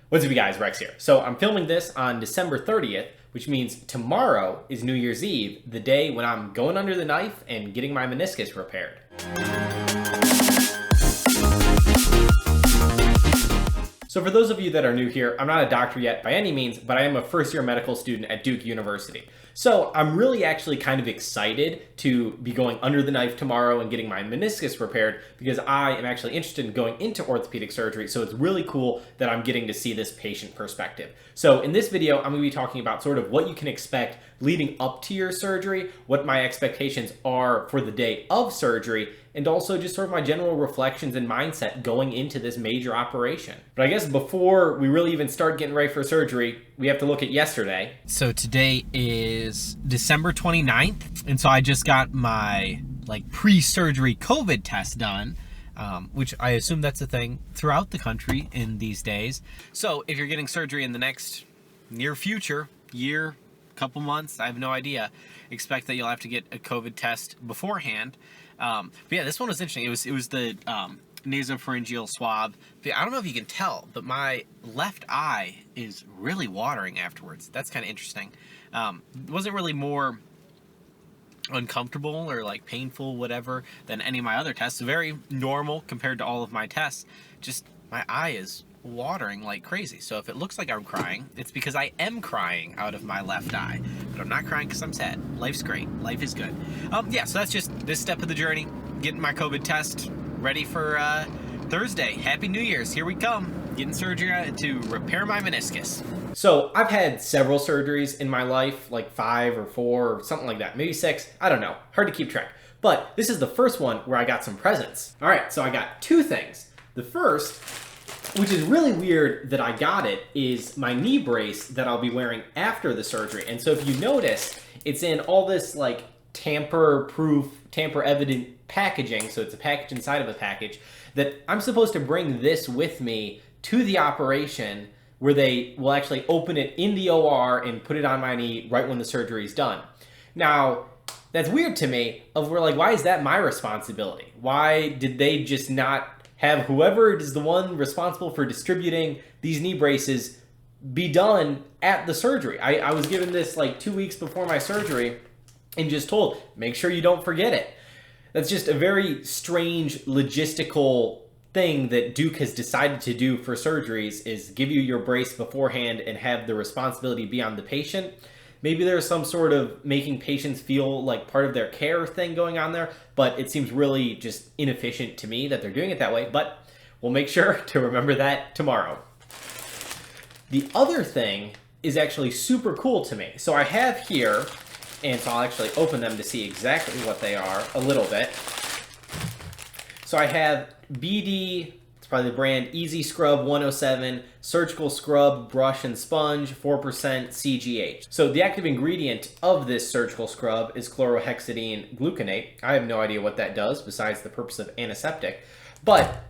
What's up, you guys? Rex here. So I'm filming this on December 30th, which means tomorrow is New Year's Eve, the day when I'm going under the knife and getting my meniscus repaired. So for those of you that are new here, I'm not a doctor yet by any means, but I am a first-year medical student at Duke University. So I'm really actually kind of excited to be going under the knife tomorrow and getting my meniscus repaired because I am actually interested in going into orthopedic surgery. So it's really cool that I'm getting to see this patient perspective. So in this video, I'm going to be talking about sort of what you can expect leading up to your surgery, what my expectations are for the day of surgery, and also just sort of my general reflections and mindset going into this major operation. But I guess before we really even start getting ready for surgery, we have to look at yesterday. So today is December 29th, and so I just got my pre-surgery COVID test done, which I assume that's a thing throughout the country in these days. So if you're getting surgery in the next near future, year, couple months, I have no idea, expect that you'll have to get a COVID test beforehand. But yeah, this one was interesting. It was the nasopharyngeal swab. I don't know if you can tell, but my left eye is really watering afterwards. That's kind of interesting. It wasn't really more uncomfortable or painful, whatever, than any of my other tests. Very normal compared to all of my tests. Just my eye is watering like crazy. So if it looks like I'm crying, it's because I am crying out of my left eye. But I'm not crying because I'm sad. Life's great. Life is good. Yeah, so that's just this step of the journey. Getting my COVID test ready for Thursday. Happy New Year's. Here we come. Getting surgery to repair my meniscus. So I've had several surgeries in my life, like 5 or 4 or something like that, maybe 6. I don't know. Hard to keep track. But this is the first one where I got some presents. All right, so I got 2 things. The first, which is really weird that I got it, is my knee brace that I'll be wearing after the surgery. And so if you notice, it's in all this tamper-proof, tamper-evident packaging. So it's a package inside of a package that I'm supposed to bring this with me to the operation where they will actually open it in the OR and put it on my knee right when the surgery is done. Now, that's weird to me. Why is that my responsibility? Why did they just not have whoever is the one responsible for distributing these knee braces be done at the surgery? I was given this 2 weeks before my surgery and just told, make sure you don't forget it. That's just a very strange logistical thing that Duke has decided to do for surgeries, is give you your brace beforehand and have the responsibility be on the patient. Maybe there's some sort of making patients feel like part of their care thing going on there, but it seems really just inefficient to me that they're doing it that way. But we'll make sure to remember that tomorrow. The other thing is actually super cool to me. So I have here, and so I'll actually open them to see exactly what they are a little bit. So I have BD, it's probably the brand, Easy Scrub 107, surgical scrub, brush and sponge, 4% CGH. So the active ingredient of this surgical scrub is chlorohexidine gluconate. I have no idea what that does besides the purpose of antiseptic, but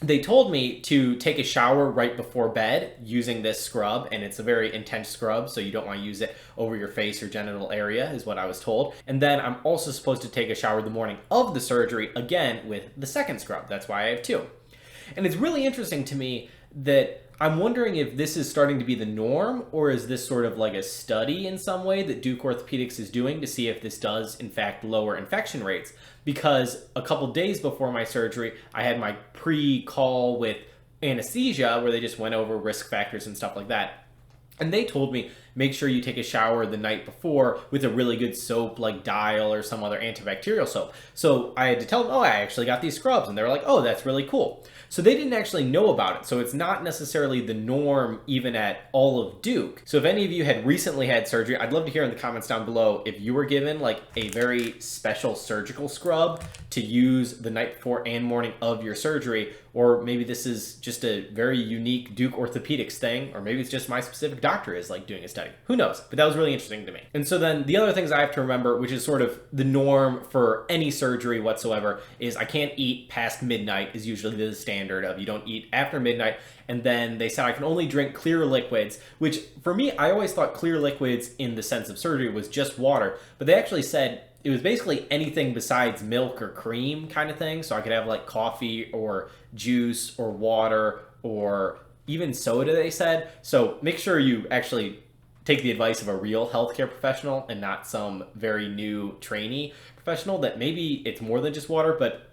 they told me to take a shower right before bed using this scrub, and it's a very intense scrub, so you don't want to use it over your face or genital area, is what I was told. And then I'm also supposed to take a shower the morning of the surgery, again with the second scrub. That's why I have 2. And it's really interesting to me that I'm wondering if this is starting to be the norm, or is this sort of like a study in some way that Duke Orthopedics is doing to see if this does in fact lower infection rates? Because a couple days before my surgery, I had my pre-call with anesthesia where they just went over risk factors and stuff like that. And they told me, make sure you take a shower the night before with a really good soap like Dial or some other antibacterial soap. So I had to tell them, oh, I actually got these scrubs. And they were like, oh, that's really cool. So they didn't actually know about it. So it's not necessarily the norm even at all of Duke. So if any of you had recently had surgery, I'd love to hear in the comments down below if you were given a very special surgical scrub to use the night before and morning of your surgery, or maybe this is just a very unique Duke Orthopedics thing, or maybe it's just my specific doctor is doing a study. Who knows? But that was really interesting to me. And so then the other things I have to remember, which is sort of the norm for any surgery whatsoever, is I can't eat past midnight is usually the standard of you don't eat after midnight. And then they said I can only drink clear liquids, which for me, I always thought clear liquids in the sense of surgery was just water, but they actually said it was basically anything besides milk or cream kind of thing. So I could have like coffee or juice or water or even soda, they said. So make sure you actually take the advice of a real healthcare professional and not some very new trainee professional that maybe it's more than just water, but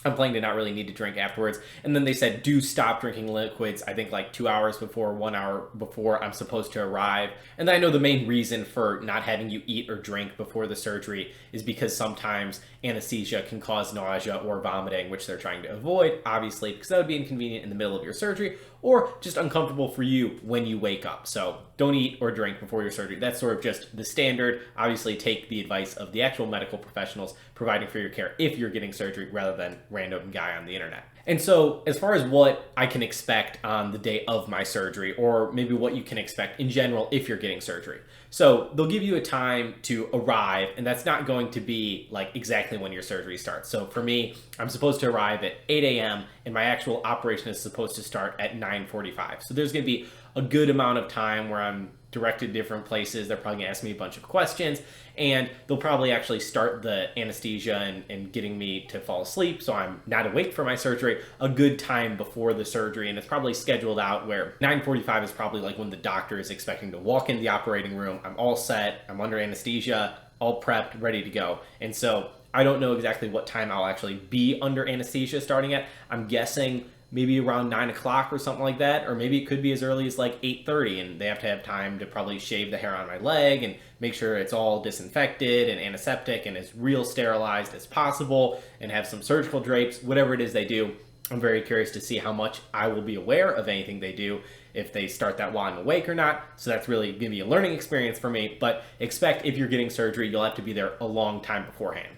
I'm planning to not really need to drink afterwards. And then they said, do stop drinking liquids, I think like 2 hours before, 1 hour before I'm supposed to arrive. And I know the main reason for not having you eat or drink before the surgery is because sometimes anesthesia can cause nausea or vomiting, which they're trying to avoid, obviously, because that would be inconvenient in the middle of your surgery or just uncomfortable for you when you wake up. So don't eat or drink before your surgery. That's sort of just the standard. Obviously, take the advice of the actual medical professionals providing for your care if you're getting surgery rather than random guy on the internet. And so as far as what I can expect on the day of my surgery, or maybe what you can expect in general if you're getting surgery. So they'll give you a time to arrive, and that's not going to be like exactly when your surgery starts. So for me, I'm supposed to arrive at 8 a.m. and my actual operation is supposed to start at 9:45. So there's going to be a good amount of time where I'm directed to different places. They're probably going to ask me a bunch of questions, and they'll probably actually start the anesthesia and getting me to fall asleep so I'm not awake for my surgery a good time before the surgery. And it's probably scheduled out where 9:45 is probably like when the doctor is expecting to walk in the operating room. I'm all set, I'm under anesthesia, all prepped, ready to go. And so I don't know exactly what time I'll actually be under anesthesia starting at. I'm guessing maybe around 9 o'clock or something like that, or maybe it could be as early as like 8:30, and they have to have time to probably shave the hair on my leg and make sure it's all disinfected and antiseptic and as real sterilized as possible, and have some surgical drapes, whatever it is they do. I'm very curious to see how much I will be aware of anything they do, if they start that while I'm awake or not. So that's really going to be a learning experience for me, but expect if you're getting surgery, you'll have to be there a long time beforehand.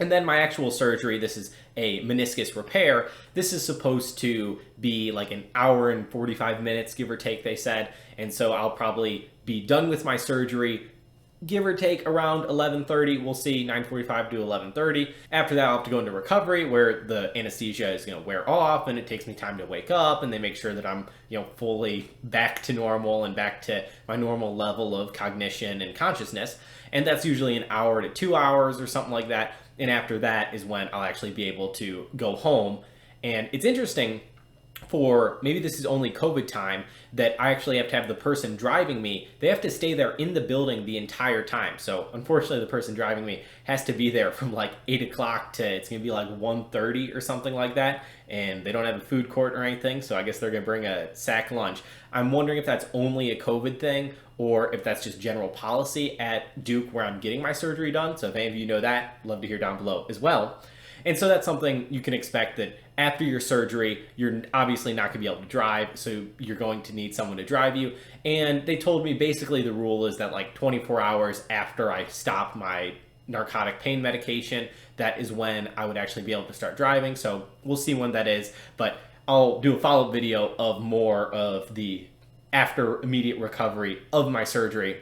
And then my actual surgery, this is a meniscus repair. This is supposed to be like an hour and 45 minutes, give or take, they said. And so I'll probably be done with my surgery, give or take around 11:30. We'll see, 9:45 to 11:30. After that, I'll have to go into recovery where the anesthesia is going to wear off and it takes me time to wake up, and they make sure that I'm, fully back to normal and back to my normal level of cognition and consciousness. And that's usually an hour to 2 hours or something like that. And after that is when I'll actually be able to go home. And it's interesting, for maybe this is only COVID time, that I actually have to have the person driving me, they have to stay there in the building the entire time. So unfortunately, the person driving me has to be there from like 8 o'clock to, it's gonna be like 1:30 or something like that. And they don't have a food court or anything, so I guess they're gonna bring a sack lunch. I'm wondering if that's only a COVID thing or if that's just general policy at Duke where I'm getting my surgery done. So if any of you know that, love to hear down below as well. And so that's something you can expect, that after your surgery, you're obviously not going to be able to drive, so you're going to need someone to drive you. And they told me basically the rule is that like 24 hours after I stop my narcotic pain medication, that is when I would actually be able to start driving. So we'll see when that is, but I'll do a follow-up video of more of the after immediate recovery of my surgery.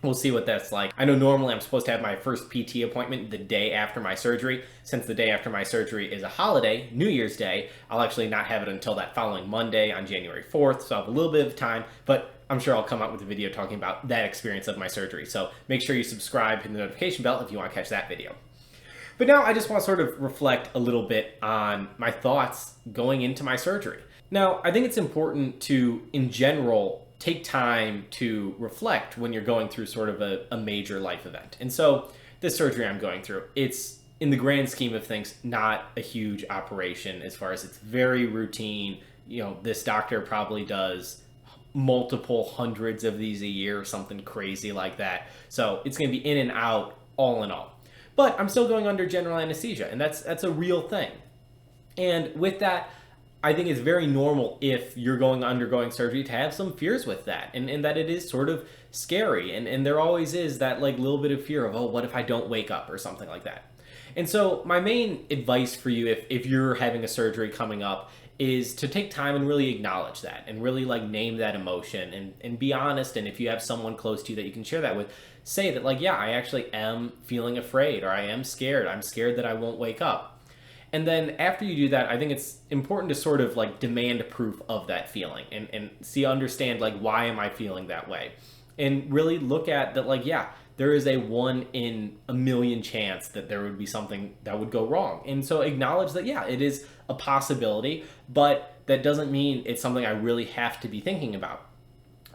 We'll see what that's like. I know normally I'm supposed to have my first PT appointment the day after my surgery. Since the day after my surgery is a holiday, New Year's Day, I'll actually not have it until that following Monday on January 4th. So I have a little bit of time, but I'm sure I'll come out with a video talking about that experience of my surgery. So make sure you subscribe, hit the notification bell if you want to catch that video. But now I just want to sort of reflect a little bit on my thoughts going into my surgery. Now, I think it's important to, in general, take time to reflect when you're going through sort of a major life event. And so this surgery I'm going through, it's, in the grand scheme of things, not a huge operation as far as it's very routine. This doctor probably does multiple hundreds of these a year, something crazy like that. So it's going to be in and out all in all. But I'm still going under general anesthesia, and that's a real thing. And with that, I think it's very normal if you're undergoing surgery to have some fears with that, and that it is sort of scary, and there always is that like little bit of fear of, oh, what if I don't wake up or something like that. And so my main advice for you if you're having a surgery coming up is to take time and really acknowledge that and really like name that emotion and be honest. And if you have someone close to you that you can share that with, say that like, yeah, I actually am feeling afraid, or I am scared. I'm scared that I won't wake up. And then after you do that, I think it's important to sort of like demand proof of that feeling and understand like, why am I feeling that way? And really look at that like, yeah, there is a 1 in a million chance that there would be something that would go wrong. And so acknowledge that, yeah, it is a possibility, but that doesn't mean it's something I really have to be thinking about.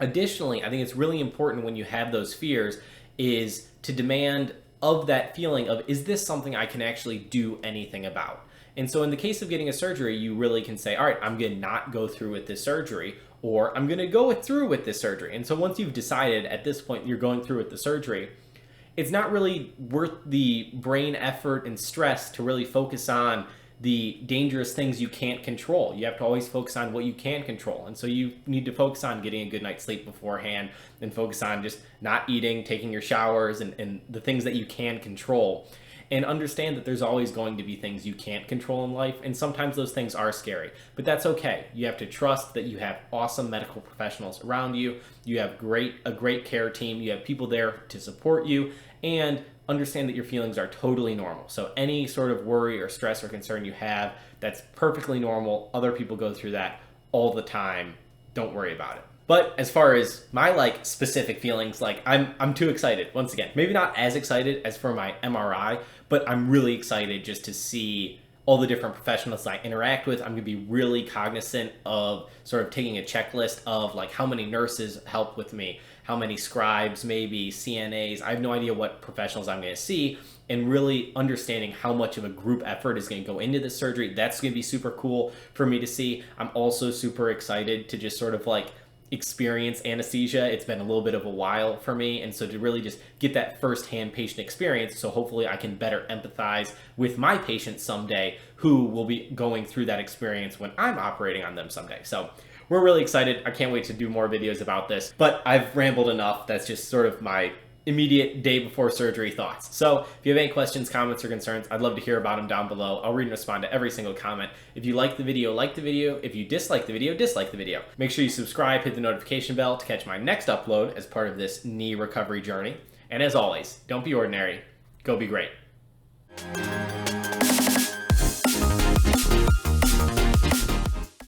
Additionally, I think it's really important when you have those fears is to demand of that feeling of, is this something I can actually do anything about? And so in the case of getting a surgery, you really can say, all right, I'm going to not go through with this surgery, or I'm going to go through with this surgery. And so once you've decided at this point you're going through with the surgery, it's not really worth the brain effort and stress to really focus on the dangerous things you can't control. You have to always focus on what you can control. And so you need to focus on getting a good night's sleep beforehand and focus on just not eating, taking your showers, and the things that you can control. And understand that there's always going to be things you can't control in life, and sometimes those things are scary, but that's okay. You have to trust that you have awesome medical professionals around you, you have a great care team, you have people there to support you, and understand that your feelings are totally normal. So any sort of worry or stress or concern you have, that's perfectly normal. Other people go through that all the time. Don't worry about it. But as far as my specific feelings, I'm too excited. Once again, maybe not as excited as for my MRI, but I'm really excited just to see all the different professionals I interact with. I'm going to be really cognizant of sort of taking a checklist of how many nurses help with me, how many scribes, maybe CNAs. I have no idea what professionals I'm going to see, and really understanding how much of a group effort is going to go into this surgery. That's going to be super cool for me to see. I'm also super excited to just sort of experience anesthesia. It's been a little bit of a while for me, and so to really just get that firsthand patient experience, so hopefully I can better empathize with my patients someday who will be going through that experience when I'm operating on them someday. So we're really excited. I can't wait to do more videos about this, but I've rambled enough. That's just sort of my immediate day before surgery thoughts. So if you have any questions, comments, or concerns, I'd love to hear about them down below. I'll read and respond to every single comment. If you like the video, like the video. If you dislike the video, dislike the video. Make sure you subscribe, hit the notification bell to catch my next upload as part of this knee recovery journey. And as always, don't be ordinary, go be great.